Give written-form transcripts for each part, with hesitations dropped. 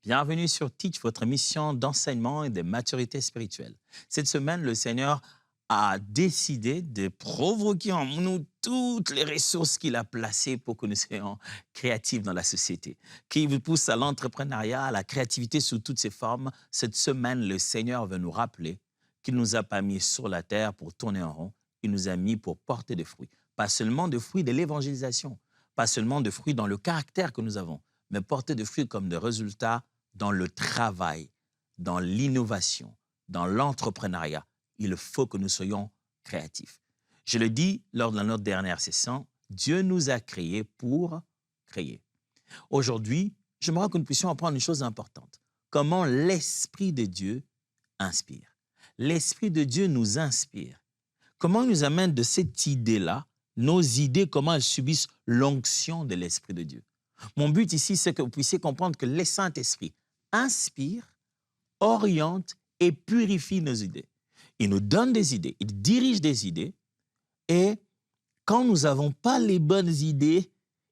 Bienvenue sur Teach, votre mission d'enseignement et de maturité spirituelle. Cette semaine, le Seigneur a décidé de provoquer en nous toutes les ressources qu'il a placées pour que nous soyons créatifs dans la société, qui vous pousse à l'entrepreneuriat, à la créativité sous toutes ses formes. Cette semaine, le Seigneur veut nous rappeler qu'il ne nous a pas mis sur la terre pour tourner en rond, il nous a mis pour porter des fruits. Pas seulement des fruits de l'évangélisation, pas seulement des fruits dans le caractère que nous avons, mais porter des fruits comme des résultats dans le travail, dans l'innovation, dans l'entrepreneuriat. Il faut que nous soyons créatifs. Je le dis lors de notre dernière session, Dieu nous a créés pour créer. Aujourd'hui, j'aimerais que nous puissions apprendre une chose importante. Comment l'Esprit de Dieu inspire. L'Esprit de Dieu nous inspire. Comment il nous amène de cette idée-là, nos idées, comment elles subissent l'onction de l'Esprit de Dieu. Mon but ici, c'est que vous puissiez comprendre que le Saint-Esprit inspire, oriente et purifie nos idées. Il nous donne des idées, il dirige des idées et quand nous n'avons pas les bonnes idées,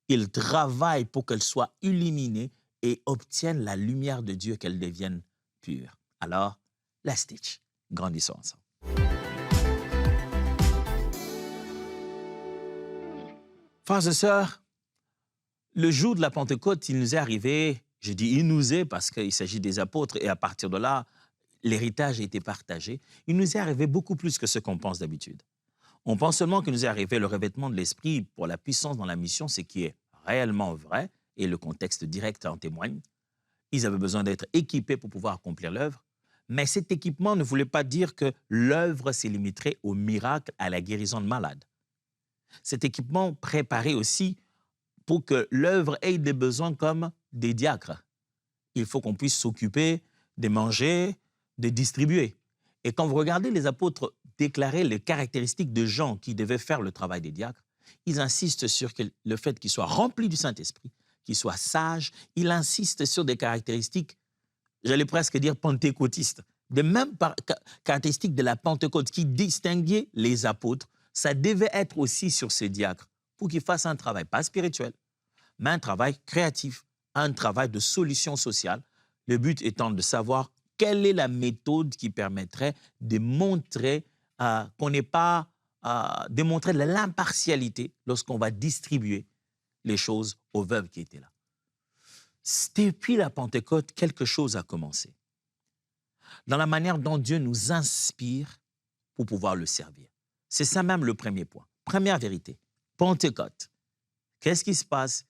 il travaille pour qu'elles soient illuminées et obtiennent la lumière de Dieu, qu'elles deviennent pures. Alors, let's teach. Grandissons ensemble. Frères et sœurs, le jour de la Pentecôte, il nous est arrivé, je dis il nous est parce qu'il s'agit des apôtres et à partir de là, l'héritage a été partagé. Il nous est arrivé beaucoup plus que ce qu'on pense d'habitude. On pense seulement qu'il nous est arrivé le revêtement de l'esprit pour la puissance dans la mission, ce qui est réellement vrai et le contexte direct en témoigne. Ils avaient besoin d'être équipés pour pouvoir accomplir l'œuvre. Mais cet équipement ne voulait pas dire que l'œuvre s'est limitée au miracle, à la guérison de malades. Cet équipement préparait aussi pour que l'œuvre ait des besoins comme des diacres. Il faut qu'on puisse s'occuper de manger, de distribuer. Et quand vous regardez les apôtres déclarer les caractéristiques de gens qui devaient faire le travail des diacres, ils insistent sur le fait qu'ils soient remplis du Saint-Esprit, qu'ils soient sages. Ils insistent sur des caractéristiques, j'allais presque dire pentecôtistes, des mêmes caractéristiques de la Pentecôte qui distinguaient les apôtres. Ça devait être aussi sur ces diacres pour qu'ils fassent un travail, pas spirituel, mais un travail créatif, un travail de solution sociale. Le but étant de savoir quelle est la méthode qui permettrait de montrer qu'on n'est pas, démontrer de l'impartialité lorsqu'on va distribuer les choses aux veuves qui étaient là. Depuis la Pentecôte, quelque chose a commencé. Dans la manière dont Dieu nous inspire pour pouvoir le servir. C'est ça même le premier point. Première vérité, Pentecôte. Qu'est-ce qui se passe?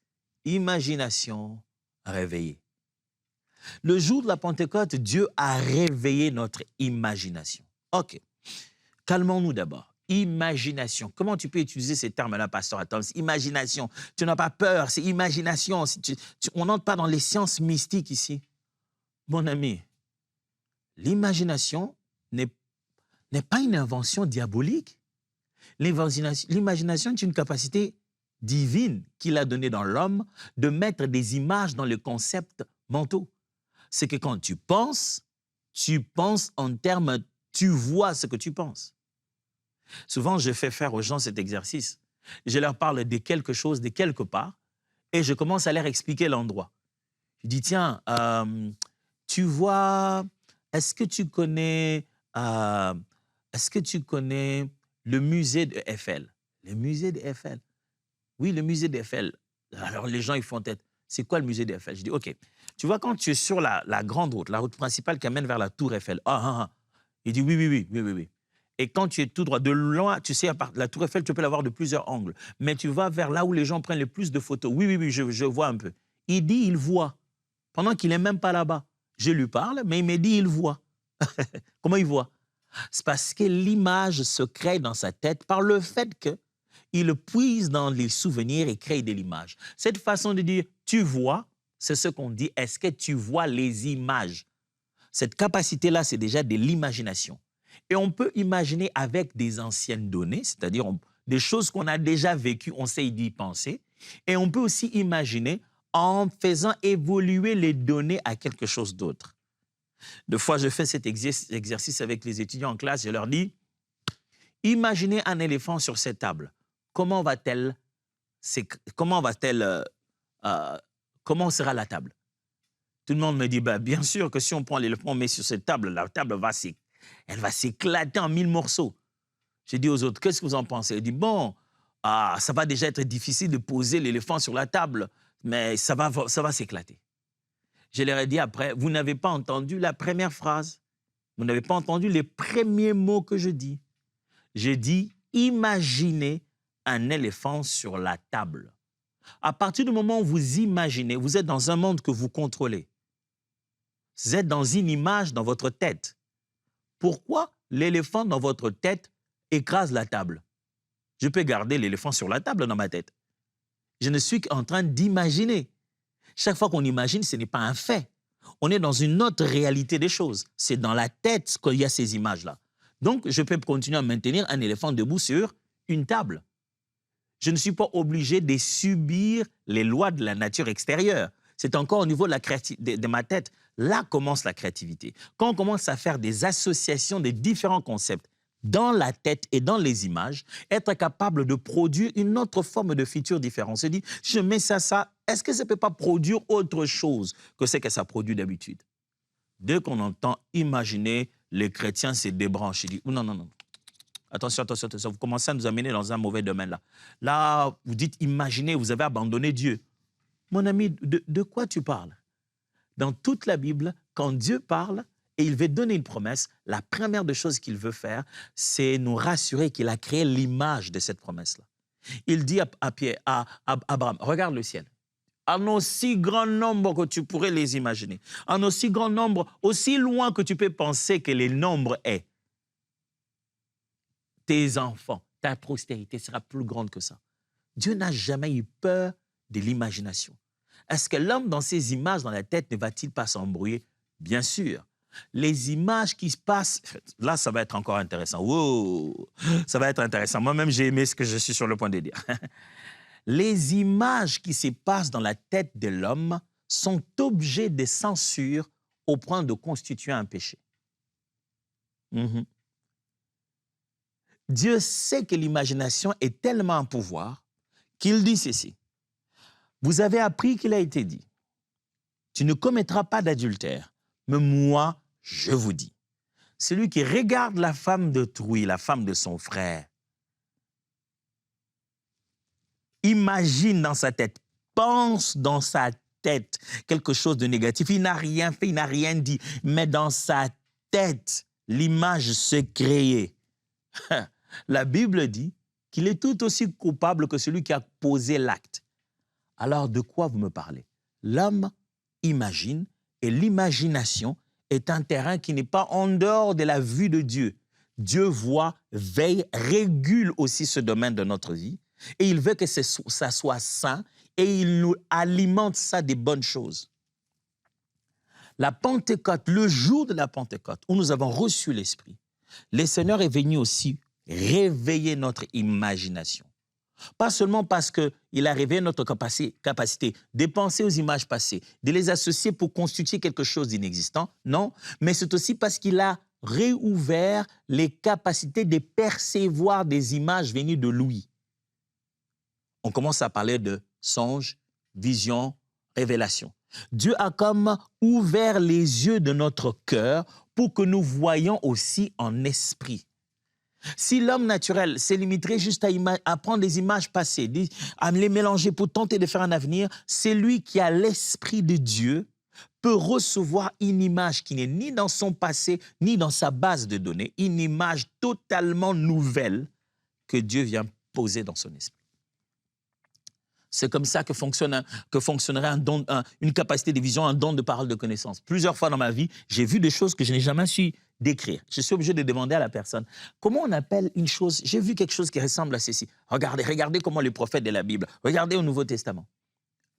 Imagination réveillée. Le jour de la Pentecôte, Dieu a réveillé notre imagination. OK. Calmons-nous d'abord. Imagination. Comment tu peux utiliser ces termes-là, pasteur Atons? Imagination. Tu n'as pas peur, c'est imagination. On n'entre pas dans les sciences mystiques ici. Mon ami, l'imagination n'est pas une invention diabolique. L'imagination est une capacité divine qu'il a donnée dans l'homme de mettre des images dans les concepts mentaux. C'est que quand tu penses en termes, tu vois ce que tu penses. Souvent, je fais faire aux gens cet exercice. Je leur parle de quelque chose, de quelque part, et je commence à leur expliquer l'endroit. Je dis, tiens, tu vois, est-ce que tu connais le musée de Eiffel? Le musée de Eiffel? Oui, le musée d'Eiffel. Alors, les gens, ils font tête. C'est quoi le musée d'Eiffel? Je dis, OK. Tu vois, quand tu es sur la grande route, la route principale qui amène vers la tour Eiffel. Il dit, oui. Et quand tu es tout droit, de loin, tu sais, la tour Eiffel, tu peux la voir de plusieurs angles. Mais tu vas vers là où les gens prennent le plus de photos. Oui, je vois un peu. Il dit, il voit. Pendant qu'il n'est même pas là-bas. Je lui parle, mais il me dit, il voit. Comment il voit? C'est parce que l'image se crée dans sa tête par le fait qu'il puise dans les souvenirs et crée de l'image. Cette façon de dire « tu vois », c'est ce qu'on dit « est-ce que tu vois les images ?» Cette capacité-là, c'est déjà de l'imagination. Et on peut imaginer avec des anciennes données, c'est-à-dire des choses qu'on a déjà vécues, on sait d'y penser. Et on peut aussi imaginer en faisant évoluer les données à quelque chose d'autre. Deux fois, je fais cet exercice avec les étudiants en classe, je leur dis « imaginez un éléphant sur cette table. Comment sera la table? Tout le monde me dit, bah, bien sûr que si on prend l'éléphant, on met sur cette table, la table elle va s'éclater en 1000 morceaux. J'ai dit aux autres, qu'est-ce que vous en pensez? Ils disent, bon, ça va déjà être difficile de poser l'éléphant sur la table, mais ça va s'éclater. Je leur ai dit après, vous n'avez pas entendu la première phrase. Vous n'avez pas entendu les premiers mots que je dis. J'ai dit, imaginez un éléphant sur la table. À partir du moment où vous imaginez, vous êtes dans un monde que vous contrôlez. Vous êtes dans une image dans votre tête. Pourquoi l'éléphant dans votre tête écrase la table? Je peux garder l'éléphant sur la table dans ma tête. Je ne suis qu'en train d'imaginer. Chaque fois qu'on imagine, ce n'est pas un fait. On est dans une autre réalité des choses. C'est dans la tête qu'il y a ces images-là. Donc, je peux continuer à maintenir un éléphant debout sur une table. Je ne suis pas obligé de subir les lois de la nature extérieure. C'est encore au niveau de ma tête. Là commence la créativité. Quand on commence à faire des associations de différents concepts dans la tête et dans les images, être capable de produire une autre forme de futur différent. On se dit, je mets ça, est-ce que ça ne peut pas produire autre chose que ce que ça produit d'habitude? Dès qu'on entend imaginer, les chrétiens se débranchent. Ils disent, non. Attention, vous commencez à nous amener dans un mauvais domaine là. Là, vous dites, imaginez, vous avez abandonné Dieu. Mon ami, de quoi tu parles? Dans toute la Bible, quand Dieu parle et il veut donner une promesse, la première des choses qu'il veut faire, c'est nous rassurer qu'il a créé l'image de cette promesse-là. Il dit à Abraham, regarde le ciel. En aussi grand nombre que tu pourrais les imaginer. En aussi grand nombre, aussi loin que tu peux penser que les nombres est. Tes enfants, ta postérité sera plus grande que ça. Dieu n'a jamais eu peur de l'imagination. Est-ce que l'homme, dans ses images dans la tête, ne va-t-il pas s'embrouiller? Bien sûr. Les images qui se passent... Là, ça va être encore intéressant. Wow, ça va être intéressant. Moi-même, j'ai aimé ce que je suis sur le point de dire. Les images qui se passent dans la tête de l'homme sont objets de censure au point de constituer un péché. Dieu sait que l'imagination est tellement un pouvoir qu'il dit ceci. Vous avez appris qu'il a été dit, tu ne commettras pas d'adultère, mais moi, je vous dis, celui qui regarde la femme d'autrui, la femme de son frère, imagine dans sa tête, pense dans sa tête quelque chose de négatif. Il n'a rien fait, il n'a rien dit, mais dans sa tête, l'image s'est créée. La Bible dit qu'il est tout aussi coupable que celui qui a posé l'acte. Alors, de quoi vous me parlez? L'homme imagine et l'imagination est un terrain qui n'est pas en dehors de la vue de Dieu. Dieu voit, veille, régule aussi ce domaine de notre vie et il veut que ça soit sain et il nous alimente ça des bonnes choses. La Pentecôte, le jour de la Pentecôte où nous avons reçu l'Esprit, le Seigneur est venu aussi réveiller notre imagination. Pas seulement parce qu'il a réveillé notre capacité de penser aux images passées, de les associer pour constituer quelque chose d'inexistant, non, mais c'est aussi parce qu'il a réouvert les capacités de percevoir des images venues de lui. On commence à parler de songes, visions, révélations. Dieu a comme ouvert les yeux de notre cœur pour que nous voyions aussi en esprit. Si l'homme naturel se limiterait juste à prendre des images passées, à les mélanger pour tenter de faire un avenir, c'est lui qui a l'esprit de Dieu peut recevoir une image qui n'est ni dans son passé, ni dans sa base de données, une image totalement nouvelle que Dieu vient poser dans son esprit. C'est comme ça que fonctionnerait une capacité de vision, un don de parole de connaissance. Plusieurs fois dans ma vie, j'ai vu des choses que je n'ai jamais su décrire. Je suis obligé de demander à la personne, comment on appelle une chose? J'ai vu quelque chose qui ressemble à ceci. Regardez comment les prophètes de la Bible, regardez au Nouveau Testament.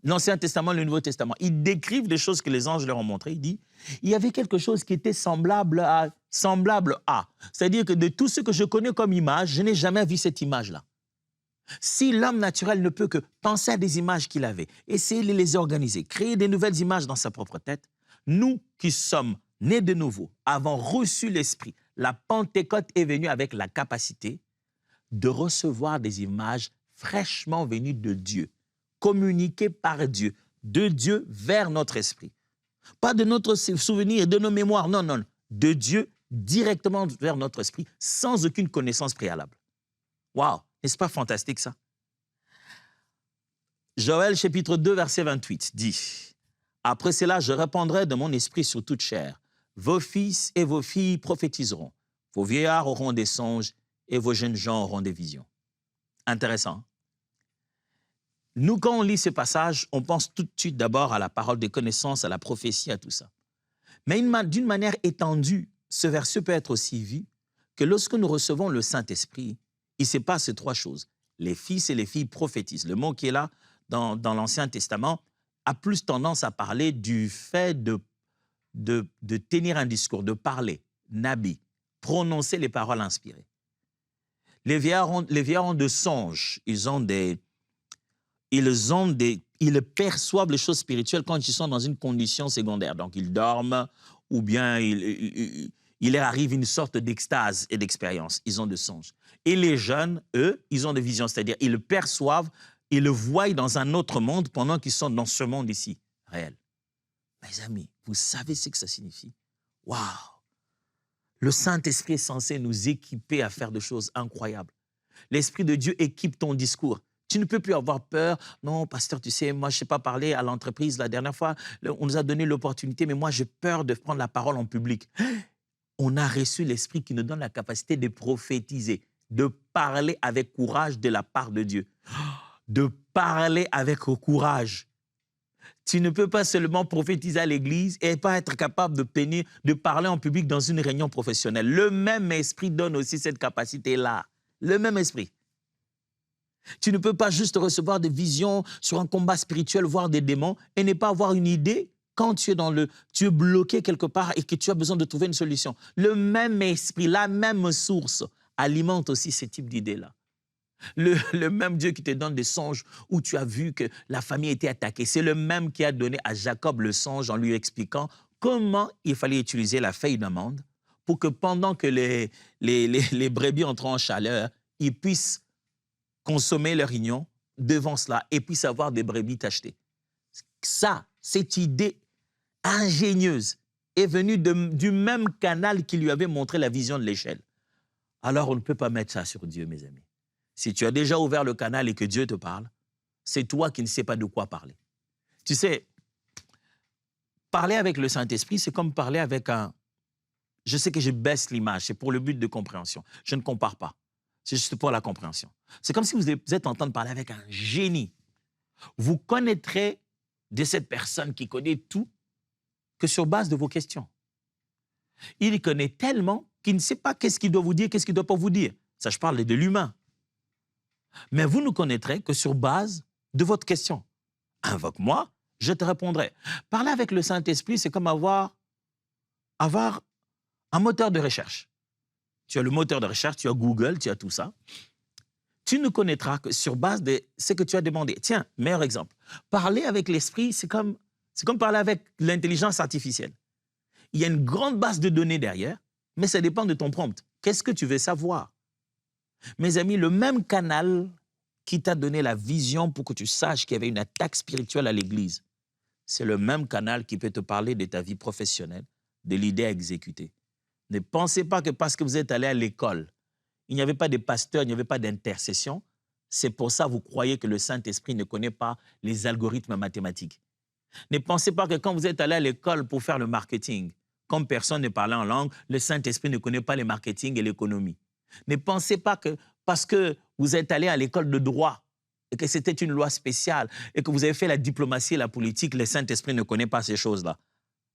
L'Ancien Testament, le Nouveau Testament, ils décrivent des choses que les anges leur ont montrées. Ils disent, il y avait quelque chose qui était semblable à. C'est-à-dire que de tout ce que je connais comme image, je n'ai jamais vu cette image-là. Si l'homme naturel ne peut que penser à des images qu'il avait, essayer de les organiser, créer des nouvelles images dans sa propre tête, nous qui sommes nés de nouveau, avons reçu l'Esprit, la Pentecôte est venue avec la capacité de recevoir des images fraîchement venues de Dieu, communiquées par Dieu, de Dieu vers notre esprit. Pas de notre souvenir et de nos mémoires, non, non, de Dieu directement vers notre esprit, sans aucune connaissance préalable. Waouh, n'est-ce pas fantastique ça? Joël chapitre 2, verset 28 dit « Après cela, je répandrai de mon esprit sur toute chair. Vos fils et vos filles prophétiseront. Vos vieillards auront des songes et vos jeunes gens auront des visions. » Intéressant. Nous, quand on lit ce passage, on pense tout de suite d'abord à la parole de connaissance, à la prophétie, à tout ça. Mais d'une manière étendue, ce verset peut être aussi vu que lorsque nous recevons le Saint-Esprit, il se passe trois choses. Les fils et les filles prophétisent. Le mot qui est là dans l'Ancien Testament a plus tendance à parler du fait de tenir un discours, de parler, nabi, prononcer les paroles inspirées. Les vieillards ont de songes, ils perçoivent les choses spirituelles quand ils sont dans une condition secondaire. Donc, ils dorment ou bien il leur arrive une sorte d'extase et d'expérience. Ils ont des songes. Et les jeunes, eux, ils ont des visions, c'est-à-dire ils le perçoivent, ils le voient dans un autre monde pendant qu'ils sont dans ce monde ici, réel. Mes amis, vous savez ce que ça signifie? Waouh! Le Saint-Esprit est censé nous équiper à faire des choses incroyables. L'Esprit de Dieu équipe ton discours. Tu ne peux plus avoir peur. Non, pasteur, tu sais, moi, je ne sais pas parler à l'entreprise. La dernière fois, on nous a donné l'opportunité, mais moi, j'ai peur de prendre la parole en public. On a reçu l'Esprit qui nous donne la capacité de prophétiser, de parler avec courage de la part de Dieu, de parler avec courage. Tu ne peux pas seulement prophétiser à l'église et pas être capable de parler en public dans une réunion professionnelle. Le même esprit donne aussi cette capacité-là. Le même esprit. Tu ne peux pas juste recevoir des visions sur un combat spirituel, voir des démons et ne pas avoir une idée quand tu es bloqué quelque part et que tu as besoin de trouver une solution. Le même esprit, la même source alimente aussi ce type d'idées-là. Le même Dieu qui te donne des songes où tu as vu que la famille était attaquée, c'est le même qui a donné à Jacob le songe en lui expliquant comment il fallait utiliser la feuille d'amande pour que pendant que les brebis entrent en chaleur, ils puissent consommer leur union devant cela et puissent avoir des brebis tachetées. Ça, cette idée ingénieuse est venue du même canal qui lui avait montré la vision de l'échelle. Alors, on ne peut pas mettre ça sur Dieu, mes amis. Si tu as déjà ouvert le canal et que Dieu te parle, c'est toi qui ne sais pas de quoi parler. Tu sais, parler avec le Saint-Esprit, c'est comme parler avec un... Je sais que je baisse l'image, c'est pour le but de compréhension. Je ne compare pas. C'est juste pour la compréhension. C'est comme si vous êtes en train de parler avec un génie. Vous connaîtrez de cette personne qui connaît tout que sur base de vos questions. Il connaît tellement qu'il ne sait pas qu'est-ce qu'il doit vous dire, qu'est-ce qu'il ne doit pas vous dire. Ça, je parle de l'humain. Mais vous ne connaîtrez que sur base de votre question. Invoque-moi, je te répondrai. Parler avec le Saint-Esprit, c'est comme avoir un moteur de recherche. Tu as le moteur de recherche, tu as Google, tu as tout ça. Tu ne connaîtras que sur base de ce que tu as demandé. Tiens, meilleur exemple. Parler avec l'esprit, c'est comme parler avec l'intelligence artificielle. Il y a une grande base de données derrière, mais ça dépend de ton prompt. Qu'est-ce que tu veux savoir? Mes amis, le même canal qui t'a donné la vision pour que tu saches qu'il y avait une attaque spirituelle à l'église, c'est le même canal qui peut te parler de ta vie professionnelle, de l'idée à exécuter. Ne pensez pas que parce que vous êtes allé à l'école, il n'y avait pas de pasteur, il n'y avait pas d'intercession. C'est pour ça que vous croyez que le Saint-Esprit ne connaît pas les algorithmes mathématiques. Ne pensez pas que quand vous êtes allé à l'école pour faire le marketing, comme personne ne parlait en langue, le Saint-Esprit ne connaît pas le marketing et l'économie. Ne pensez pas que parce que vous êtes allé à l'école de droit et que c'était une loi spéciale et que vous avez fait la diplomatie et la politique, le Saint-Esprit ne connaît pas ces choses-là.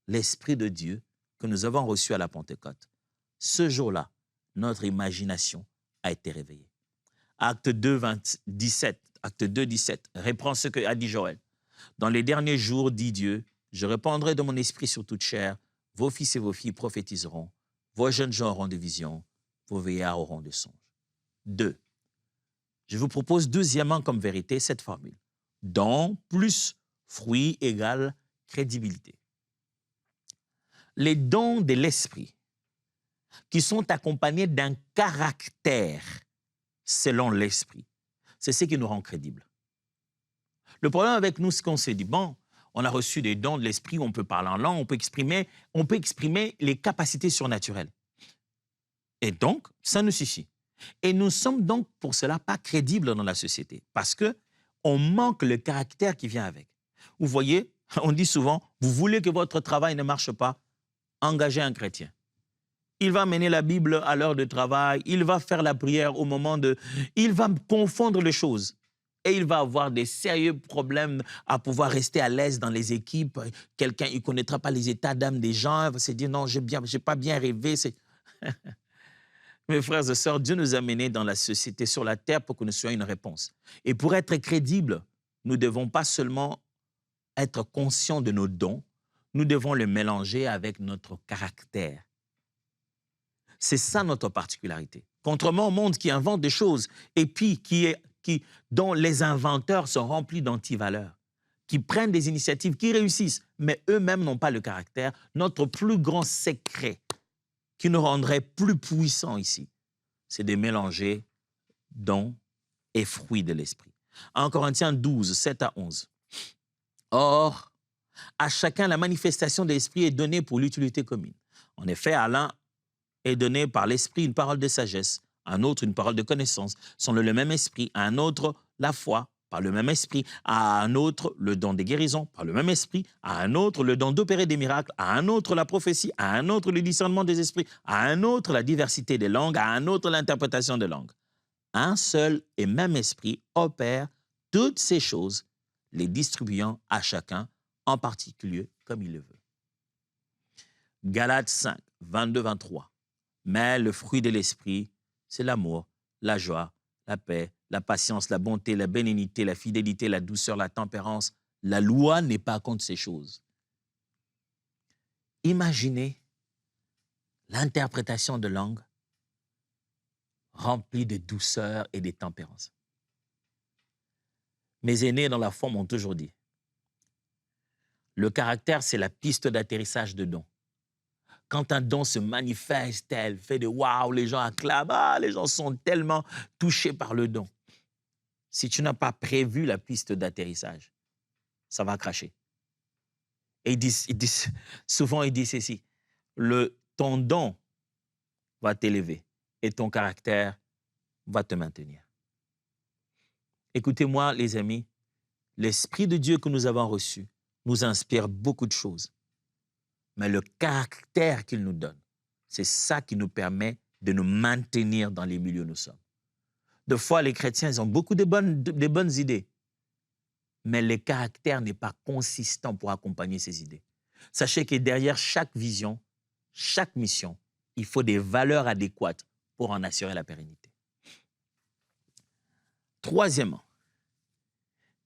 L'Esprit de Dieu que nous avons reçu à la Pentecôte, ce jour-là, notre imagination a été réveillée. Acte 2, 17 reprend ce qu'a dit Joël. Dans les derniers jours, dit Dieu, je répandrai de mon esprit sur toute chair, vos fils et vos filles prophétiseront, vos jeunes gens auront des visions, vos vieillards auront des songes. 2. Je vous propose deuxièmement comme vérité cette formule. Don plus fruit égale crédibilité. Les dons de l'esprit qui sont accompagnés d'un caractère selon l'esprit, c'est ce qui nous rend crédibles. Le problème avec nous, c'est qu'on s'est dit, bon, On a reçu des dons de l'esprit, on peut parler en langue, on peut exprimer les capacités surnaturelles. Et donc, ça nous suffit. Et nous sommes donc pour cela pas crédibles dans la société parce qu'on manque le caractère qui vient avec. Vous voyez, on dit souvent, vous voulez que votre travail ne marche pas, engagez un chrétien. Il va mener la Bible à l'heure de travail, il va faire la prière au moment de... Il va confondre les choses. Et il va avoir des sérieux problèmes à pouvoir rester à l'aise dans les équipes. Quelqu'un, il ne connaîtra pas les états d'âme des gens, il va se dire, non, j'ai pas bien rêvé. Mes frères et sœurs, Dieu nous a menés dans la société, sur la terre, pour que nous soyons une réponse. Et pour être crédibles, nous ne devons pas seulement être conscients de nos dons, nous devons le mélanger avec notre caractère. C'est ça notre particularité. Contrairement au monde qui invente des choses et puis dont les inventeurs sont remplis d'antivaleurs, qui prennent des initiatives, qui réussissent, mais eux-mêmes n'ont pas le caractère, notre plus grand secret qui nous rendrait plus puissants ici, c'est de mélanger dons et fruits de l'esprit. En Corinthiens 12, 7 à 11. Or, à chacun la manifestation de l'esprit est donnée pour l'utilité commune. En effet, à l'un est donné par l'esprit une parole de sagesse, à un autre une parole de connaissance, sont le même esprit, à un autre la foi, par le même esprit, à un autre le don des guérisons, par le même esprit, à un autre le don d'opérer des miracles, à un autre la prophétie, à un autre le discernement des esprits, à un autre la diversité des langues, à un autre l'interprétation des langues. Un seul et même esprit opère toutes ces choses, les distribuant à chacun en particulier comme il le veut. Galates 5, 22-23. Mais le fruit de l'esprit, c'est l'amour, la joie, la paix, la patience, la bonté, la bénignité, la fidélité, la douceur, la tempérance. La loi n'est pas contre ces choses. Imaginez l'interprétation de langue remplie de douceur et de tempérance. Mes aînés dans la foi m'ont toujours dit, le caractère, c'est la piste d'atterrissage de dons. Quand un don se manifeste, elle fait de waouh, les gens acclament, les gens sont tellement touchés par le don. Si tu n'as pas prévu la piste d'atterrissage, ça va cracher. Et souvent, ils disent ceci, ton don va t'élever et ton caractère va te maintenir. Écoutez-moi, les amis, l'Esprit de Dieu que nous avons reçu nous inspire beaucoup de choses. Mais le caractère qu'il nous donne, c'est ça qui nous permet de nous maintenir dans les milieux où nous sommes. Des fois, les chrétiens, ils ont beaucoup de bonnes idées, mais le caractère n'est pas consistant pour accompagner ces idées. Sachez que derrière chaque vision, chaque mission, il faut des valeurs adéquates pour en assurer la pérennité. Troisièmement,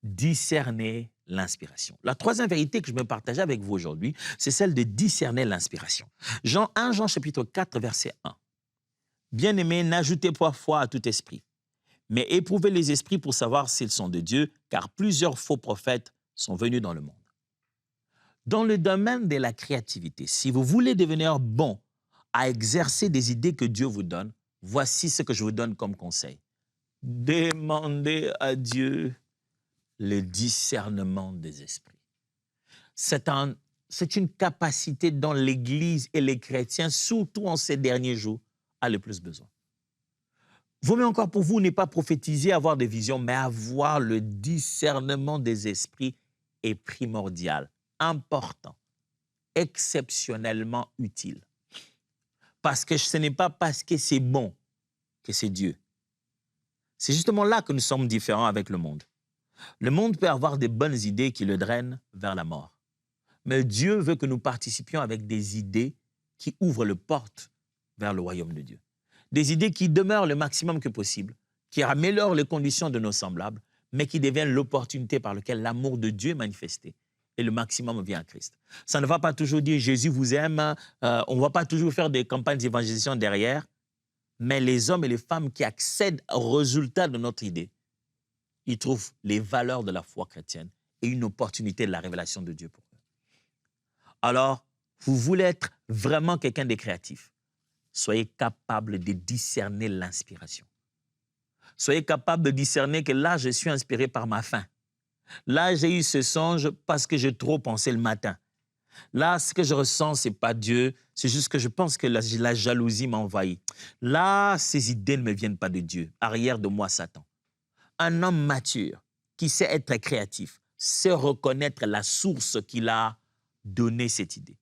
discerner l'inspiration. La troisième vérité que je me partage avec vous aujourd'hui, c'est celle de discerner l'inspiration. 1 Jean chapitre 4, verset 1. Bien-aimés, n'ajoutez pas foi à tout esprit, mais éprouvez les esprits pour savoir s'ils sont de Dieu, car plusieurs faux prophètes sont venus dans le monde. Dans le domaine de la créativité, si vous voulez devenir bon à exercer des idées que Dieu vous donne, voici ce que je vous donne comme conseil. Demandez à Dieu le discernement des esprits. C'est une capacité dont l'Église et les chrétiens, surtout en ces derniers jours, a le plus besoin. Vaut mieux encore pour vous n'est pas prophétiser, avoir des visions, mais avoir le discernement des esprits est primordial, important, exceptionnellement utile. Parce que ce n'est pas parce que c'est bon que c'est Dieu. C'est justement là que nous sommes différents avec le monde. Le monde peut avoir des bonnes idées qui le drainent vers la mort. Mais Dieu veut que nous participions avec des idées qui ouvrent les portes vers le royaume de Dieu. Des idées qui demeurent le maximum que possible, qui améliorent les conditions de nos semblables, mais qui deviennent l'opportunité par laquelle l'amour de Dieu est manifesté et le maximum vient à Christ. Ça ne va pas toujours dire « Jésus vous aime », on ne va pas toujours faire des campagnes d'évangélisation derrière, mais les hommes et les femmes qui accèdent aux résultats de notre idée, ils trouvent les valeurs de la foi chrétienne et une opportunité de la révélation de Dieu pour eux. Alors, vous voulez être vraiment quelqu'un de créatif, soyez capable de discerner l'inspiration. Soyez capable de discerner que là, je suis inspiré par ma faim. Là, j'ai eu ce songe parce que j'ai trop pensé le matin. Là, ce que je ressens, ce n'est pas Dieu, c'est juste que je pense que la jalousie m'envahit. Là, ces idées ne me viennent pas de Dieu. Arrière de moi, Satan. Un homme mature qui sait être créatif, sait reconnaître la source qui l'a donné cette idée.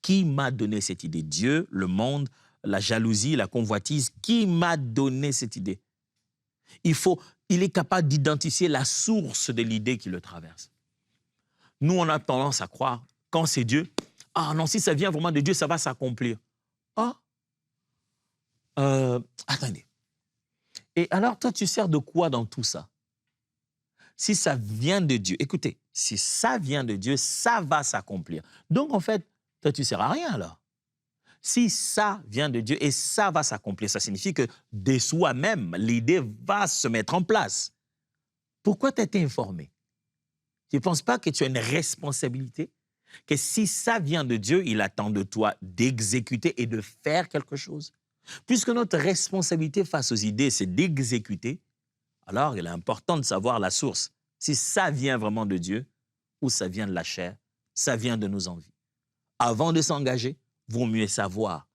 Qui m'a donné cette idée? Dieu, le monde, la jalousie, la convoitise. Qui m'a donné cette idée? Il est capable d'identifier la source de l'idée qui le traverse. Nous, on a tendance à croire, quand c'est Dieu, ah non, si ça vient vraiment de Dieu, ça va s'accomplir. Ah, attendez. Et alors, toi, tu sers de quoi dans tout ça? Si ça vient de Dieu, écoutez, si ça vient de Dieu, ça va s'accomplir. Donc, en fait, toi, tu ne sers à rien, alors. Si ça vient de Dieu et ça va s'accomplir, ça signifie que de soi-même, l'idée va se mettre en place. Pourquoi t'es informé? Tu ne penses pas que tu as une responsabilité? Que si ça vient de Dieu, il attend de toi d'exécuter et de faire quelque chose? Puisque notre responsabilité face aux idées, c'est d'exécuter, alors il est important de savoir la source. Si ça vient vraiment de Dieu ou ça vient de la chair, ça vient de nos envies. Avant de s'engager, vaut mieux savoir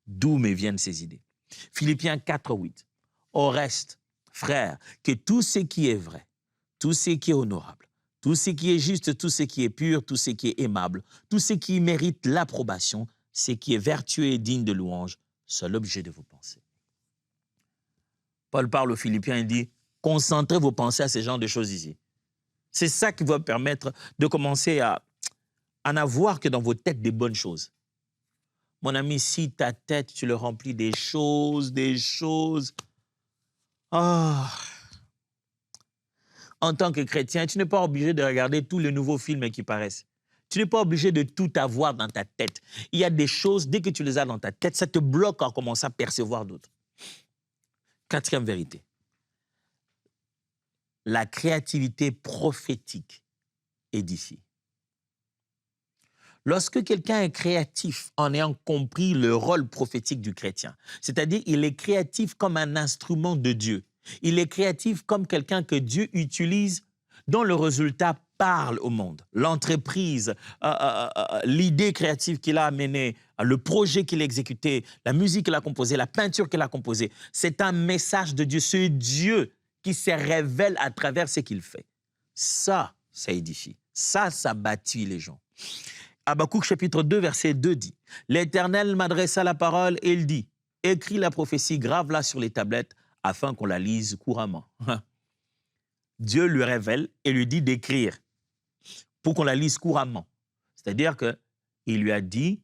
d'où me viennent ces idées. Philippiens 4:8. Au reste, frères, que tout ce qui est vrai, tout ce qui est honorable, tout ce qui est juste, tout ce qui est pur, tout ce qui est aimable, tout ce qui mérite l'approbation, ce qui est vertueux et digne de louange, soit l'objet de vos pensées. Paul parle aux Philippiens et dit, concentrez vos pensées à ce genre de choses ici. C'est ça qui va permettre de commencer à n'avoir que dans vos têtes des bonnes choses. Mon ami, si ta tête, tu le remplis des choses, oh. En tant que chrétien, tu n'es pas obligé de regarder tous les nouveaux films qui paraissent. Tu n'es pas obligé de tout avoir dans ta tête. Il y a des choses, dès que tu les as dans ta tête, ça te bloque à commencer à percevoir d'autres. Quatrième vérité. La créativité prophétique édifie. Lorsque quelqu'un est créatif en ayant compris le rôle prophétique du chrétien, c'est-à-dire il est créatif comme un instrument de Dieu, il est créatif comme quelqu'un que Dieu utilise dont le résultat parle au monde. L'entreprise, l'idée créative qu'il a amenée, le projet qu'il a exécuté, la musique qu'il a composée, la peinture qu'il a composée, c'est un message de Dieu. C'est Dieu qui se révèle à travers ce qu'il fait. Ça édifie. Ça bâtit les gens. Habakkuk chapitre 2, verset 2 dit, « L'Éternel m'adressa la parole et il dit, « Écris la prophétie, grave-la sur les tablettes, afin qu'on la lise couramment. » Dieu lui révèle et lui dit d'écrire pour qu'on la lise couramment. C'est-à-dire qu'il lui a dit,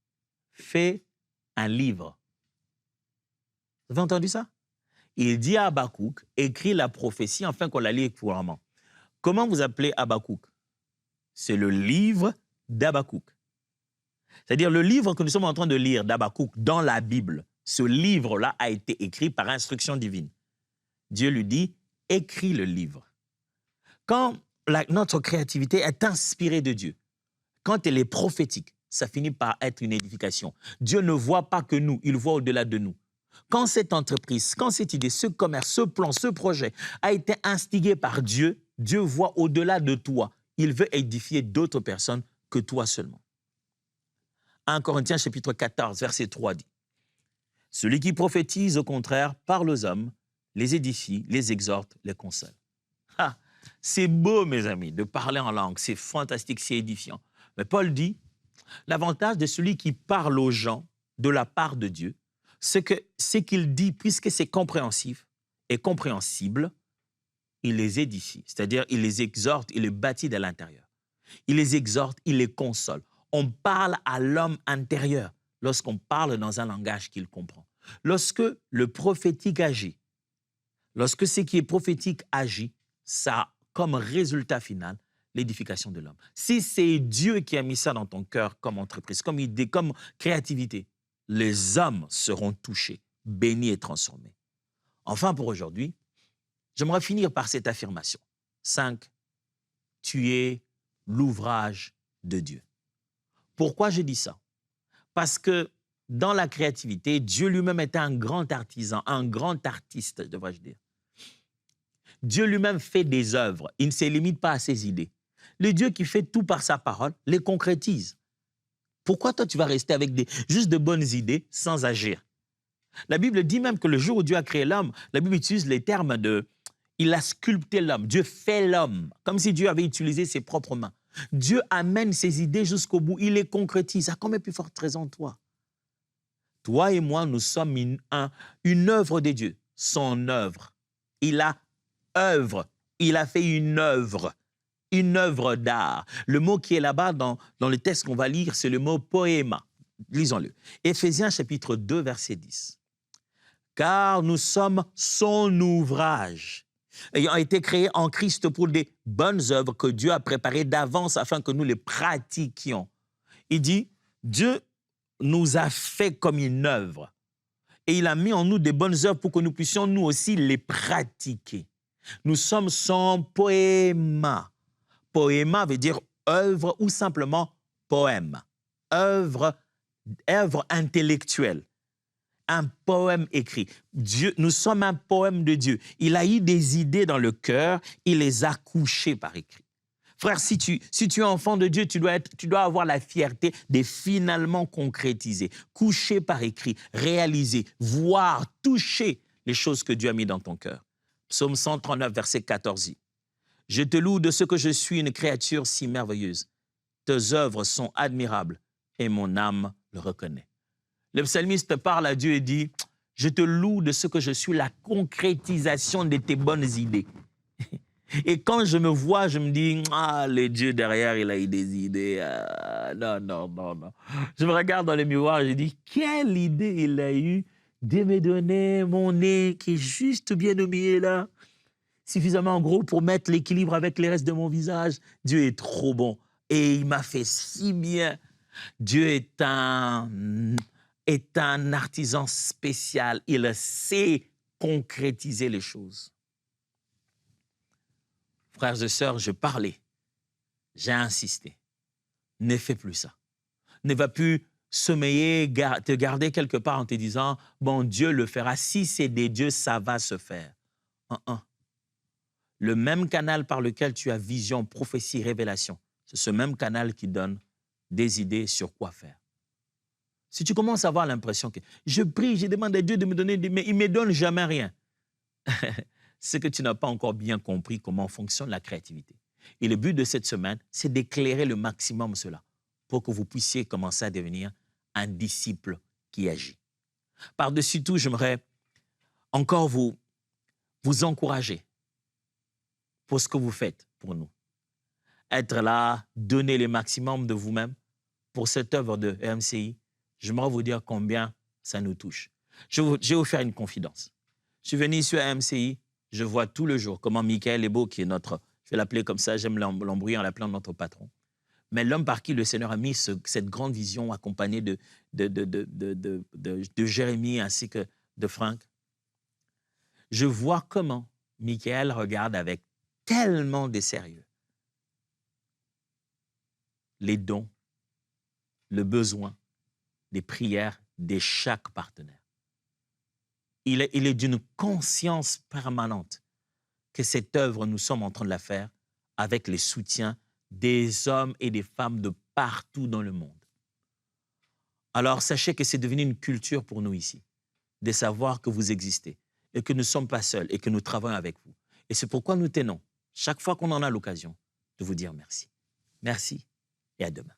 « Fais un livre. » Vous avez entendu ça? Il dit à Habakkuk, « Écris la prophétie afin qu'on la lise couramment. » Comment vous appelez Habakkuk? C'est le livre d'Habakkuk. C'est-à-dire le livre que nous sommes en train de lire d'Habakkuk dans la Bible, ce livre-là a été écrit par instruction divine. Dieu lui dit, écris le livre. Quand notre créativité est inspirée de Dieu, quand elle est prophétique, ça finit par être une édification. Dieu ne voit pas que nous, il voit au-delà de nous. Quand cette entreprise, quand cette idée, ce commerce, ce plan, ce projet a été instigé par Dieu, Dieu voit au-delà de toi. Il veut édifier d'autres personnes que toi seulement. 1 Corinthiens chapitre 14, verset 3 dit, « Celui qui prophétise, au contraire, parle aux hommes, les édifie, les exhorte, les console. » Ah, c'est beau, mes amis, de parler en langue, c'est fantastique, c'est édifiant. Mais Paul dit, l'avantage de celui qui parle aux gens de la part de Dieu, c'est que ce qu'il dit, puisque c'est compréhensif et compréhensible, il les édifie, c'est-à-dire il les exhorte, il les bâtit de l'intérieur. Il les exhorte, il les console. On parle à l'homme intérieur lorsqu'on parle dans un langage qu'il comprend. Lorsque le prophétique agit, lorsque ce qui est prophétique agit, ça a comme résultat final l'édification de l'homme. Si c'est Dieu qui a mis ça dans ton cœur comme entreprise, comme idée, comme créativité, les hommes seront touchés, bénis et transformés. Enfin, pour aujourd'hui, j'aimerais finir par cette affirmation. 5. Tu es l'ouvrage de Dieu. Pourquoi je dis ça? Parce que dans la créativité, Dieu lui-même était un grand artisan, un grand artiste, devrais-je dire. Dieu lui-même fait des œuvres. Il ne se limite pas à ses idées. Le Dieu qui fait tout par sa parole les concrétise. Pourquoi toi, tu vas rester avec juste de bonnes idées sans agir? La Bible dit même que le jour où Dieu a créé l'homme, la Bible utilise les termes de « il a sculpté l'homme ». Dieu fait l'homme, comme si Dieu avait utilisé ses propres mains. Dieu amène ses idées jusqu'au bout, il les concrétise. À combien plus forte raison, toi? Toi et moi, nous sommes une œuvre de Dieu, son œuvre. Il a œuvre, il a fait une œuvre d'art. Le mot qui est là-bas dans le texte qu'on va lire, c'est le mot poéma. Lisons-le. Éphésiens chapitre 2, verset 10. Car nous sommes son ouvrage, ayant été créés en Christ pour des bonnes œuvres que Dieu a préparées d'avance afin que nous les pratiquions. Il dit, Dieu nous a fait comme une œuvre et il a mis en nous des bonnes œuvres pour que nous puissions nous aussi les pratiquer. Nous sommes son poéma. Poéma veut dire œuvre ou simplement poème. Œuvre intellectuelle. Un poème écrit. Dieu, nous sommes un poème de Dieu. Il a eu des idées dans le cœur, il les a couchées par écrit. Frère, si tu es enfant de Dieu, tu dois avoir la fierté de finalement concrétiser, coucher par écrit, réaliser, voir, toucher les choses que Dieu a mis dans ton cœur. Psaume 139, verset 14 dit, « Je te loue de ce que je suis une créature si merveilleuse. Tes œuvres sont admirables et mon âme le reconnaît. » Le psalmiste parle à Dieu et dit, « Je te loue de ce que je suis la concrétisation de tes bonnes idées. » Et quand je me vois, je me dis, ah, le Dieu derrière, il a eu des idées. Non, non, non, non. Je me regarde dans le miroir et je dis, quelle idée il a eu de me donner mon nez qui est juste bien au milieu là, suffisamment gros pour mettre l'équilibre avec les restes de mon visage. Dieu est trop bon et il m'a fait si bien. Dieu est un artisan spécial. Il sait concrétiser les choses. Frères et sœurs, je parlais, j'ai insisté. Ne fais plus ça. Ne va plus sommeiller, te garder quelque part en te disant, bon, Dieu le fera. Si c'est des dieux, ça va se faire. Le même canal par lequel tu as vision, prophétie, révélation, c'est ce même canal qui donne des idées sur quoi faire. Si tu commences à avoir l'impression que je prie, je demande à Dieu de me donner, mais il ne me donne jamais rien, c'est que tu n'as pas encore bien compris comment fonctionne la créativité. Et le but de cette semaine, c'est d'éclairer le maximum cela pour que vous puissiez commencer à devenir un disciple qui agit. Par-dessus tout, j'aimerais encore vous encourager pour ce que vous faites pour nous. Être là, donner le maximum de vous-même pour cette œuvre de EMCI. J'aimerais vous dire combien ça nous touche. Je vais vous faire une confidence. Je suis venu ici à EMCI, je vois tout le jour comment Michael Ebo, qui est notre, je vais l'appeler comme ça, j'aime l'embrouiller en l'appelant notre patron, mais l'homme par qui le Seigneur a mis cette grande vision accompagnée de Jérémie ainsi que de Franck. Je vois comment Michael regarde avec tellement de sérieux les dons, le besoin, les prières de chaque partenaire. Il est d'une conscience permanente que cette œuvre, nous sommes en train de la faire avec les soutiens des hommes et des femmes de partout dans le monde. Alors, sachez que c'est devenu une culture pour nous ici, de savoir que vous existez et que nous ne sommes pas seuls et que nous travaillons avec vous. Et c'est pourquoi nous tenons, chaque fois qu'on en a l'occasion, de vous dire merci. Merci et à demain.